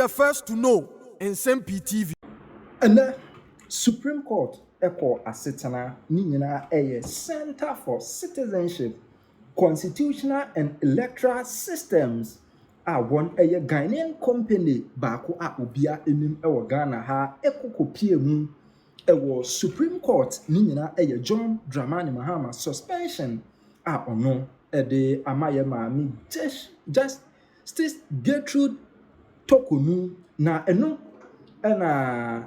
the first to know in Nsem-Pii TV. And the Supreme Court echo asetana ni nyina Center for Citizenship, Constitutional and Electoral Systems. One Ghanaian company baako a obia enim ewo Ghana ha ekokopie mu ewo Supreme Court ni nyina John Dramani Mahama suspension ono de amaye maami Justice Gertrude Tokonu na eno na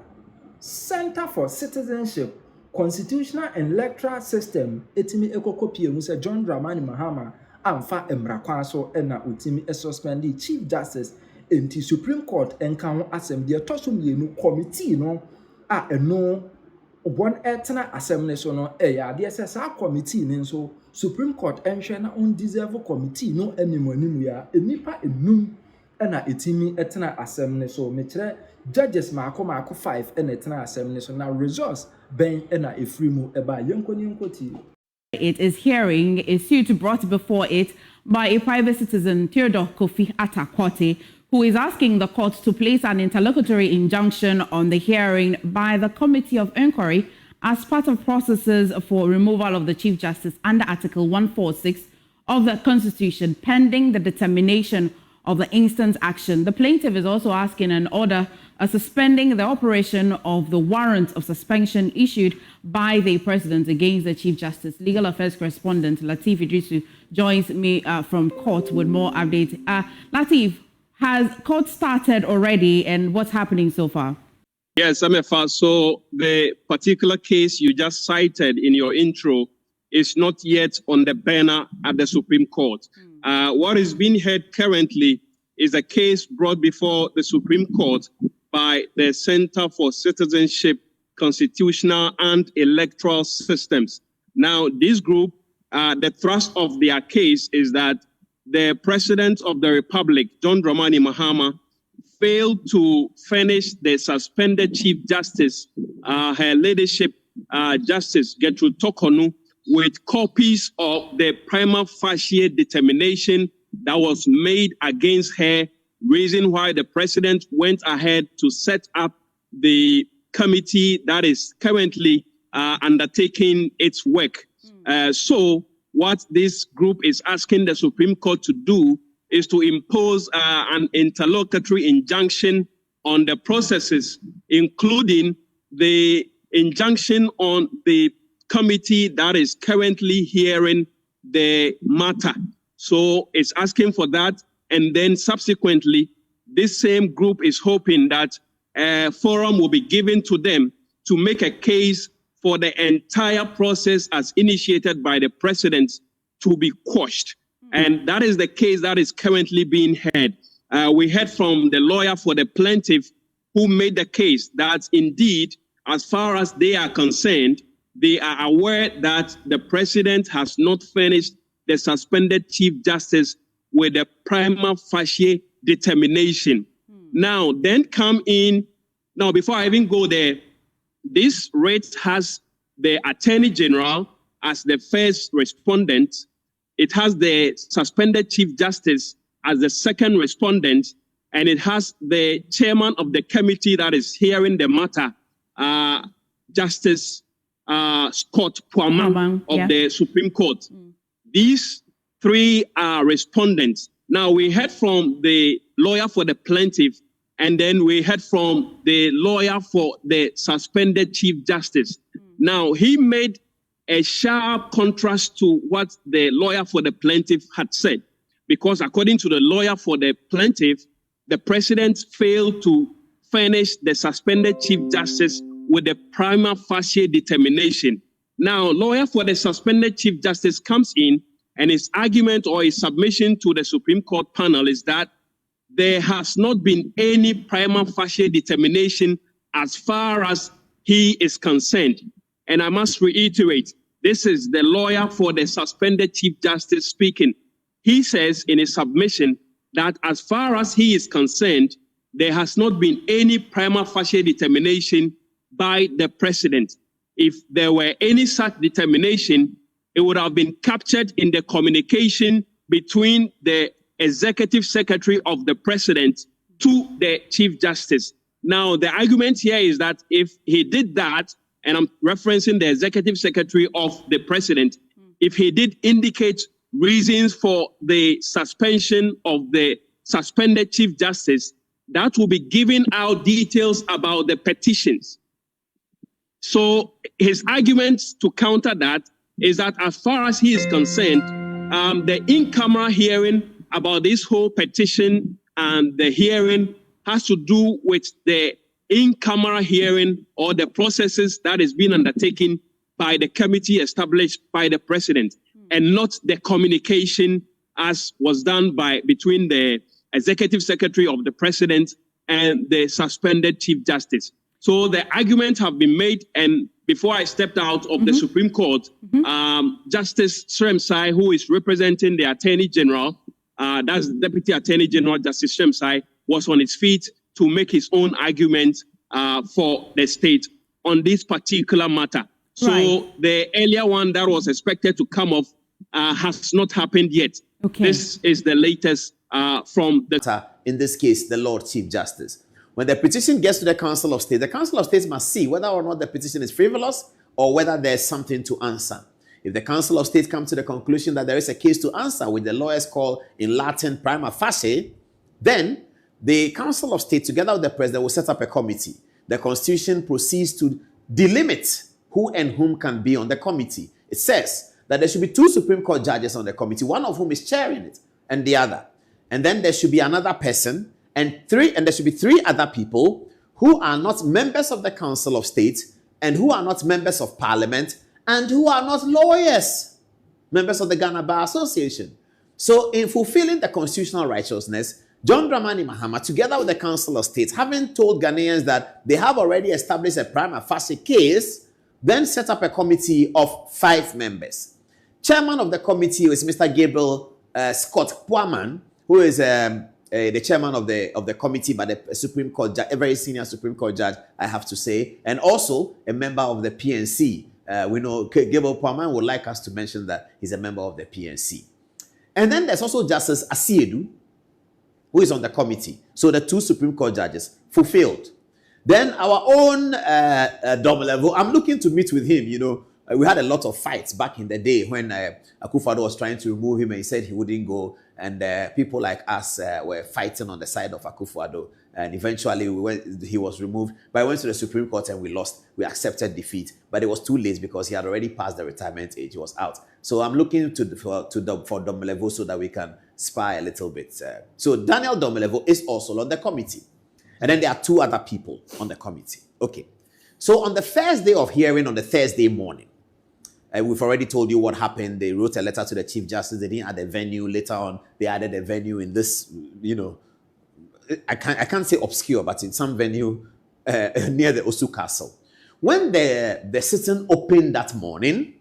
Center for Citizenship, Constitutional and Electoral System etimi ekokopie mu se John Dramani Mahama amfa emrakwa so na utimi suspend Chief Justice enti Supreme Court enka ho asem de toso mienu committee no eno one etna assembly so no ya de sa committee ni so Supreme Court enhwe na undeserve committee no animu ya enipa enum na etimi etna assembly so me kire judges mako 5 na etna assembly so na results ben na efrimu eba yenkoni. It is hearing a suit brought before it by a private citizen, Theodore Kofi Atakwate, who is asking the court to place an interlocutory injunction on the hearing by the Committee of Inquiry as part of processes for removal of the Chief Justice under Article 146 of the Constitution, pending the determination of the instance action. The plaintiff is also asking an order suspending the operation of the warrant of suspension issued by the president against the Chief Justice. Legal Affairs correspondent Lateef Idrisu joins me from court with more updates. Lateef, has court started already, and what's happening so far? Yes, Amefa. So the particular case you just cited in your intro is not yet on the banner at the Supreme Court. What is being heard currently is a case brought before the Supreme Court by the Center for Citizenship, Constitutional and Electoral Systems. Now, this group, the thrust of their case is that the President of the Republic, John Dramani Mahama, failed to furnish the suspended Chief Justice, her ladyship, Justice Gertrude Tokonu, with copies of the prima facie determination that was made against her, reason why the president went ahead to set up the committee that is currently undertaking its work. So what this group is asking the Supreme Court to do is to impose an interlocutory injunction on the processes, including the injunction on the committee that is currently hearing the matter. So it's asking for that. And then subsequently, this same group is hoping that a forum will be given to them to make a case for the entire process as initiated by the president to be quashed. And that is the case that is currently being heard. We heard from the lawyer for the plaintiff who made the case that indeed, as far as they are concerned, they are aware that the president has not furnished the suspended Chief Justice with a prima facie determination. Now, then come in, now before I even go there, this rate has the Attorney General as the first respondent. It has the suspended Chief Justice as the second respondent, and it has the chairman of the committee that is hearing the matter, Justice Scott Puama of the Supreme Court. These three are respondents. Now, we heard from the lawyer for the plaintiff, and then we heard from the lawyer for the suspended Chief Justice. Now, he made a sharp contrast to what the lawyer for the plaintiff had said, because according to the lawyer for the plaintiff, the president failed to furnish the suspended Chief Justice with a prima facie determination. Now, lawyer for the suspended Chief Justice comes in, and his argument or his submission to the Supreme Court panel is that there has not been any prima facie determination as far as he is concerned. And I must reiterate, this is the lawyer for the suspended Chief Justice speaking. He says in his submission that as far as he is concerned, there has not been any prima facie determination by the president. If there were any such determination, it would have been captured in the communication between the executive secretary of the president to the Chief Justice. Now, the argument here is that if he did that, and I'm referencing the Executive Secretary of the President, if he did indicate reasons for the suspension of the suspended Chief Justice, that will be giving out details about the petitions. So his argument to counter that is that as far as he is concerned, the in-camera hearing about this whole petition and the hearing has to do with the in-camera hearing or the processes that is being undertaken by the committee established by the president, and not the communication as was done between the Executive Secretary of the President and the suspended Chief Justice. So the arguments have been made, and before I stepped out of the Supreme Court, Justice Nsem-Pii, who is representing the Attorney General, that's Deputy Attorney General Justice Nsem-Pii, was on his feet to make his own argument for the state on this particular matter. So the earlier one that was expected to come off has not happened yet. Okay. This is the latest from the... In this case, the Lord Chief Justice. When the petition gets to the Council of State, the Council of State must see whether or not the petition is frivolous or whether there's something to answer. If the Council of State comes to the conclusion that there is a case to answer, which the lawyers call in Latin prima facie, then the Council of State, together with the President, will set up a committee. The Constitution proceeds to delimit who and whom can be on the committee. It says that there should be 2 Supreme Court judges on the committee, one of whom is chairing it, and the other. And then there should be another person, and there should be 3 other people who are not members of the Council of State, and who are not members of Parliament, and who are not lawyers, members of the Ghana Bar Association. So in fulfilling the constitutional righteousness, John Dramani Mahama, together with the Council of State, having told Ghanaians that they have already established a prima facie case, then set up a committee of 5 members. Chairman of the committee is Mr. Gabriel Scott Poorman, who is the chairman of the committee by the Supreme Court judge, a very senior Supreme Court judge, I have to say, and also a member of the PNC. We know Gabriel Poorman would like us to mention that he's a member of the PNC. And then there's also Justice Ay3de, who is on the committee. So the 2 Supreme Court judges fulfilled. Then our own Domelevo, I'm looking to meet with him. You know, we had a lot of fights back in the day when Akufo-Addo was trying to remove him and he said he wouldn't go. And people like us were fighting on the side of Akufo-Addo. And eventually he was removed. But I went to the Supreme Court and we lost. We accepted defeat. But it was too late because he had already passed the retirement age. He was out. So I'm looking for Domelevo so that we can spy a little bit. So Daniel Domelevo is also on the committee. And then there are 2 other people on the committee. Okay. So on the first day of hearing, on the Thursday morning, we've already told you what happened. They wrote a letter to the Chief Justice. They didn't add a venue. Later on, they added a venue in this, you know, I can't say obscure, but in some venue near the Osu Castle. When the sitting opened that morning,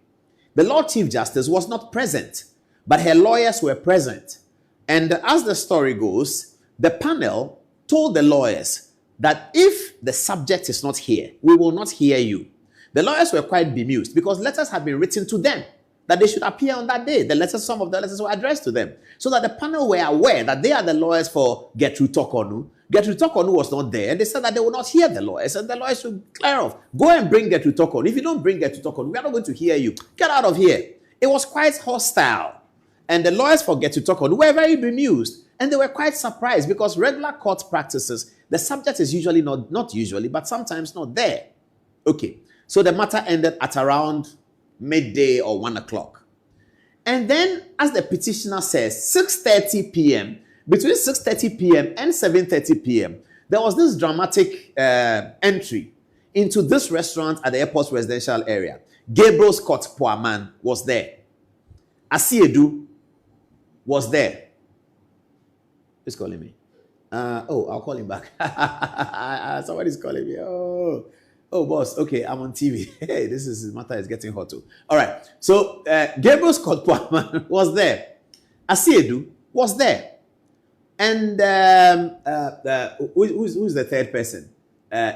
the Lord Chief Justice was not present, but her lawyers were present. And as the story goes, the panel told the lawyers that if the subject is not here, we will not hear you. The lawyers were quite bemused because letters had been written to them that they should appear on that day. Some of the letters were addressed to them. So that the panel were aware that they are the lawyers for Gertrude Tokonu. Gertrude Tokonu was not there. And they said that they would not hear the lawyers. And the lawyers should clear off. Go and bring Gertrude Tokonu. If you don't bring Gertrude Tokonu, we are not going to hear you. Get out of here. It was quite hostile. And the lawyers for Gertrude Tokonu were very bemused. And they were quite surprised because regular court practices, the subject is usually not usually, but sometimes not there. Okay. So the matter ended at around midday or 1 o'clock. And then, as the petitioner says, 6:30 p.m., between 6:30 p.m. and 7:30 p.m., there was this dramatic entry into this restaurant at the airport's residential area. Gabriel Scott Poorman was there. Ay3de was there. Who's calling me? I'll call him back. Somebody's calling me. Oh, boss. Okay, I'm on TV. Hey, this matter is getting hot too. All right. So, Gabriel Scott Poorman was there. Ay3de was there. And who's the third person?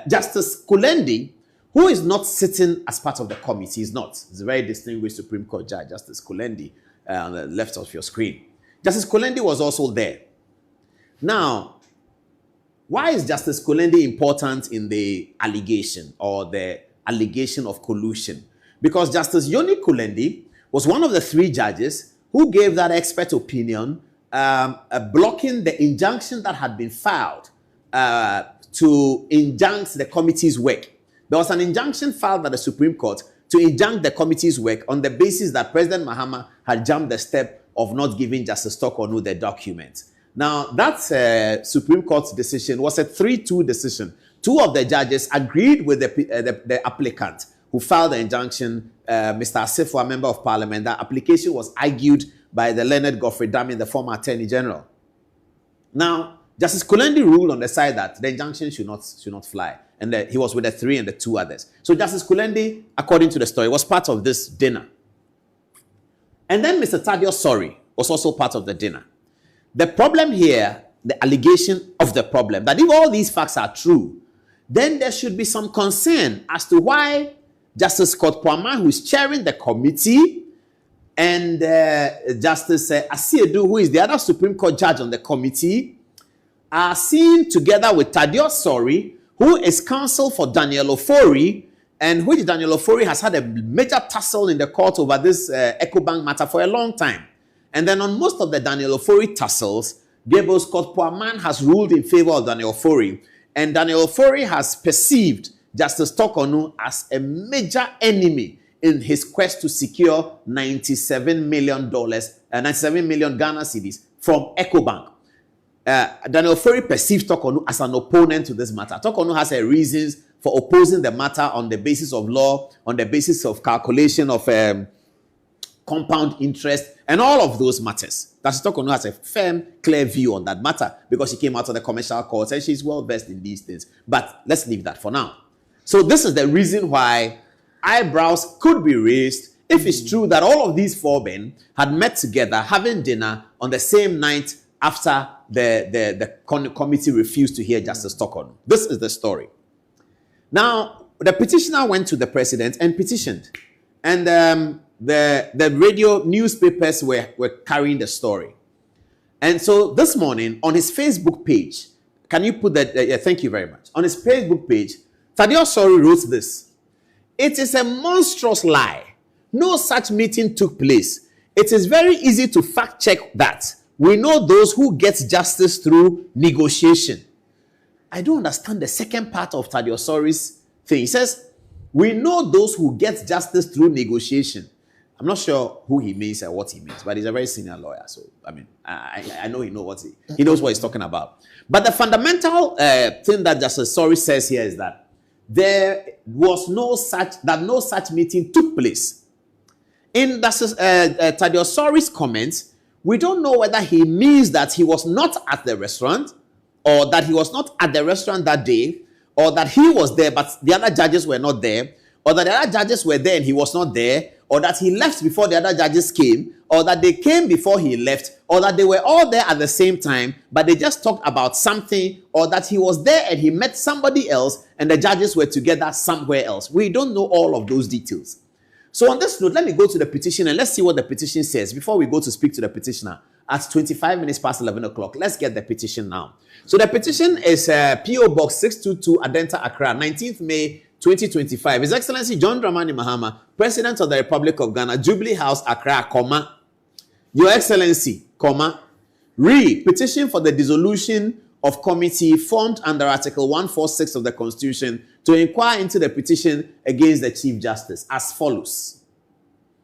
Justice Kulendi, who is not sitting as part of the committee. He's not. He's a very distinguished Supreme Court judge, Justice Kulendi, on the left of your screen. Justice Kulendi was also there. Now, Why is Justice Kulendi important in the allegation or the allegation of collusion? Because Justice Yoni Kulendi was one of the 3 judges who gave that expert opinion blocking the injunction that had been filed to injunct the committee's work. There was an injunction filed by the Supreme Court to injunct the committee's work on the basis that President Mahama had jumped the step of not giving Justice Tokonu the document. Now, that Supreme Court's decision was a 3-2 decision. 2 of the judges agreed with the applicant who filed the injunction, Mr. Asifo, a member of parliament. That application was argued by the learned Godfrey Dami, the former Attorney General. Now, Justice Kulendi ruled on the side that the injunction should not fly. And he was with the 3 and the 2 others. So Justice Kulendi, according to the story, was part of this dinner. And then Mr. Thaddeus Sori was also part of the dinner. The problem here, the allegation of the problem, that if all these facts are true, then there should be some concern as to why Justice Scott Poaman, who is chairing the committee, and Justice Ay3de, who is the other Supreme Court judge on the committee, are seen together with Thaddeus Sori, who is counsel for Daniel Ofori, and which Daniel Ofori has had a major tussle in the court over this EcoBank matter for a long time. And then on most of the Daniel Ofori tussles, Gabriel Scott Poaman has ruled in favor of Daniel Ofori, and Daniel Ofori has perceived Justice Tokonu as a major enemy in his quest to secure $97 million Ghana cedis from EcoBank. Daniel Ofori perceives Tokonu as an opponent to this matter. Tokonu has her reasons for opposing the matter on the basis of law, on the basis of calculation of compound interest, and all of those matters. Justice Tokonu has a firm, clear view on that matter because she came out of the commercial courts and she's well versed in these things. But let's leave that for now. So this is the reason why eyebrows could be raised if it's true that all of these 4 men had met together having dinner on the same night after the committee refused to hear Justice Tokonu. This is the story. Now, the petitioner went to the president and petitioned. And the radio newspapers were carrying the story. And so this morning, on his Facebook page, can you put that? Thank you very much. On his Facebook page, Thaddeus Sori wrote this: "It is a monstrous lie. No such meeting took place. It is very easy to fact check that. We know those who get justice through negotiation." I don't understand the second part of Thaddeus Sori's thing. He says, we know those who get justice through negotiation. I'm not sure who he means and what he means, but he's a very senior lawyer. So, I mean, I know he knows what he's talking about. But the fundamental thing that Justice Sori says here is that there was no such meeting took place. In Thaddeus Sori's comments, we don't know whether he means that he was not at the restaurant, or that he was not at the restaurant that day, or that he was there but the other judges were not there, or that the other judges were there and he was not there, or that he left before the other judges came, or that they came before he left, or that they were all there at the same time, but they just talked about something, or that he was there and he met somebody else and the judges were together somewhere else. We don't know all of those details. So on this note, let me go to the petition and let's see what the petition says before we go to speak to the petitioner at 25 minutes past 11 o'clock. Let's get the petition now. So the petition is P.O. Box 622, Adenta, Accra, 19th May 2025. His Excellency John Dramani Mahama, President of the Republic of Ghana, Jubilee House, Accra, comma, Your Excellency, comma, petition for the dissolution of committee formed under Article 146 of the Constitution to inquire into the petition against the Chief Justice as follows.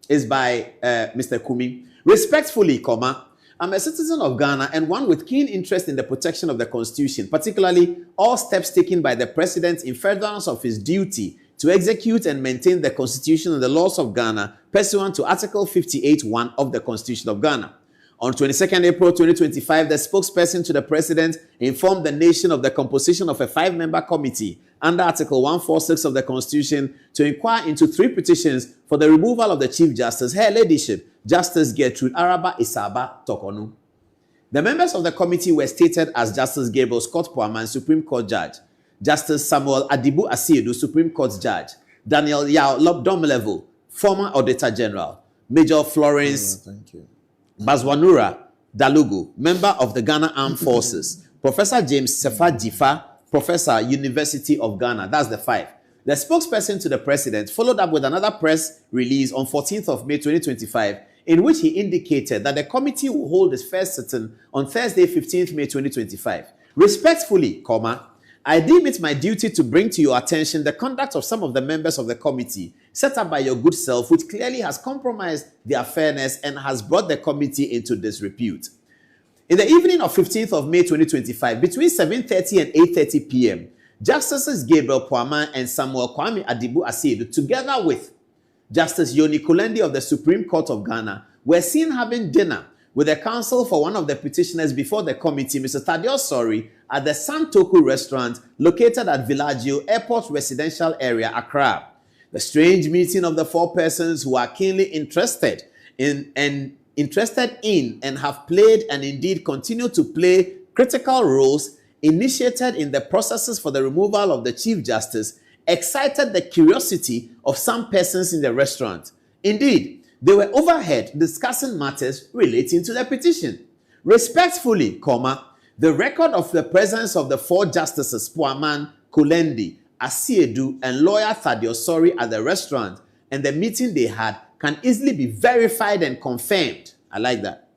Is by Mr. Kumi. Respectfully, comma, I'm a citizen of Ghana and one with keen interest in the protection of the Constitution, particularly all steps taken by the President in furtherance of his duty to execute and maintain the Constitution and the laws of Ghana pursuant to Article 58(1) of the Constitution of Ghana. On 22nd April 2025, the spokesperson to the President informed the nation of the composition of a 5-member committee under Article 146 of the Constitution to inquire into 3 petitions for the removal of the Chief Justice, Her Ladyship, Justice Gertrude Araba Isaba Tokonu. The members of the committee were stated as Justice Gabriel Scott Poaman, Supreme Court Judge, Justice Samuel Adibu Ay3de, Supreme Court Judge, Daniel Yao Lobdomlevo, former Auditor General, Major Florence Bazwanura Dalugu, member of the Ghana Armed Forces, Professor James Sefa Jifa, Professor, University of Ghana. That's the 5. The spokesperson to the president followed up with another press release on 14th of May 2025, in which he indicated that the committee will hold its first sitting on Thursday, 15th May 2025. Respectfully, I deem it my duty to bring to your attention the conduct of some of the members of the committee set up by your good self, which clearly has compromised their fairness and has brought the committee into disrepute. In the evening of 15th of May 2025, between 7:30 and 8:30 p.m., Justices Gabriel Poaman and Samuel Kwame Adibu Asiedu, together with Justice Yoni Kulendi of the Supreme Court of Ghana, were seen having dinner with the counsel for one of the petitioners before the committee, Mr. Thaddeus Sori, at the Santoku restaurant located at Villaggio Airport Residential Area, Accra. The strange meeting of the 4 persons who are keenly interested in and have played and indeed continue to play critical roles initiated in the processes for the removal of the Chief Justice excited the curiosity of some persons in the restaurant. Indeed, they were overheard discussing matters relating to the petition. Respectfully, the record of the presence of the 4 justices, Poaman, Kulendi, Asiedu, and lawyer Thaddeus Sori at the restaurant and the meeting they had can easily be verified and confirmed. I like that.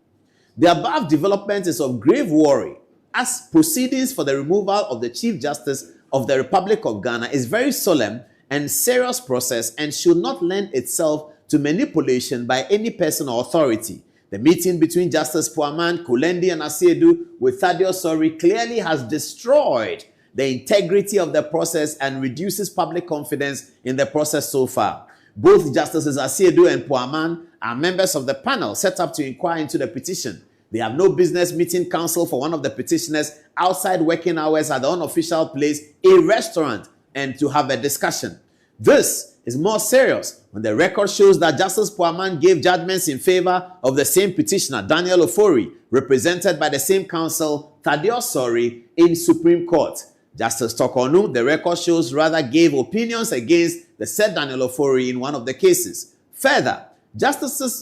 The above development is of grave worry, as proceedings for the removal of the Chief Justice of the Republic of Ghana is very solemn and serious process and should not lend itself to manipulation by any person or authority. The meeting between Justice Poaman, Kulendi, and Asiedu with Thaddeus Sori clearly has destroyed the integrity of the process and reduces public confidence in the process so far. Both Justices Asiedu and Poaman are members of the panel set up to inquire into the petition. They have no business meeting counsel for one of the petitioners outside working hours at the unofficial place, a restaurant, and to have a discussion. This is more serious when the record shows that Justice Poaman gave judgments in favor of the same petitioner, Daniel Ofori, represented by the same counsel, Thaddeus Sori, in Supreme Court. Justice Tokonu, the record shows, rather gave opinions against the said Daniel Ofori in one of the cases. Further, Justice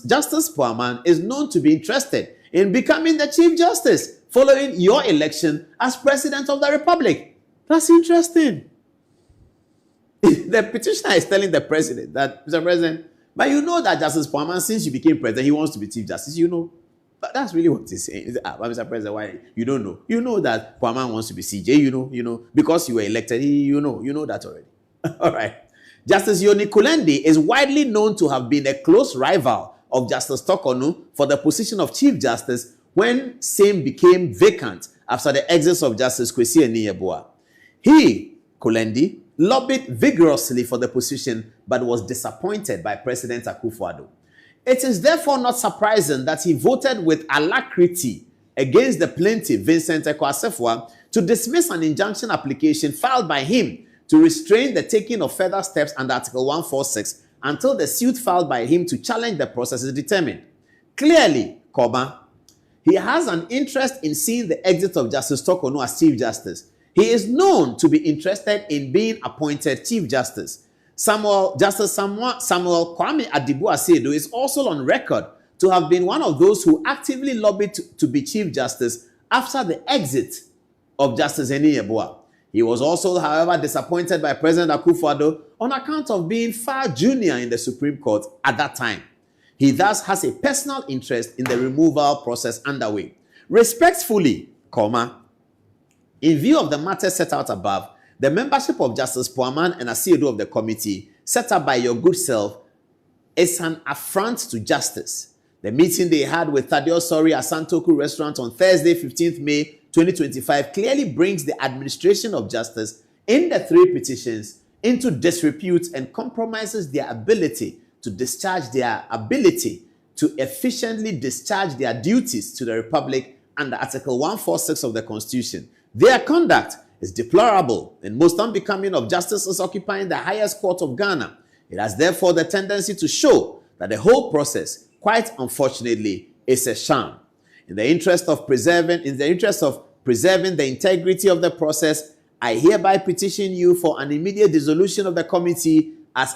Poaman is known to be interested in becoming the Chief Justice following your election as President of the Republic. That's interesting. The petitioner is telling the President that, Mr. President, but you know that Justice Poaman, since you became President, he wants to be Chief Justice, you know. But that's really what he's saying. But Mr. President, why? You don't know. You know that Poaman wants to be CJ, you know, because you were elected, you know that already. All right. Justice Yoni Kulendi is widely known to have been a close rival of Justice Tokonu for the position of Chief Justice when same became vacant after the exit of Justice Kwesi Eni-Yeboah. He, Kulendi, lobbied vigorously for the position but was disappointed by President Akufo-Addo. It is therefore not surprising that he voted with alacrity against the plaintiff, Vincent Ekwa-Asefua, to dismiss an injunction application filed by him to restrain the taking of further steps under Article 146 until the suit filed by him to challenge the process is determined. Clearly, he has an interest in seeing the exit of Justice Tokonu as Chief Justice. He is known to be interested in being appointed Chief Justice. Justice Samuel Kwame Adibu Asiedu is also on record to have been one of those who actively lobbied to be Chief Justice after the exit of Justice Eni-Yeboah. He was also, however, disappointed by President Akufo-Addo on account of being far junior in the Supreme Court at that time. He thus has a personal interest in the removal process underway. Respectfully, in view of the matter set out above, the membership of Justice Poaman and Asiedu of the committee set up by your good self is an affront to justice. The meeting they had with Thaddeus Sori at Santoku restaurant on Thursday, 15th May 2025 clearly brings the administration of justice in the 3 petitions into disrepute and compromises their ability to efficiently discharge their duties to the Republic under Article 146 of the Constitution. Their conduct is deplorable and most unbecoming of justices occupying the highest court of Ghana. It has therefore the tendency to show that the whole process, quite unfortunately, is a sham. In the interest of preserving the integrity of the process, I hereby petition you for an immediate dissolution of the committee as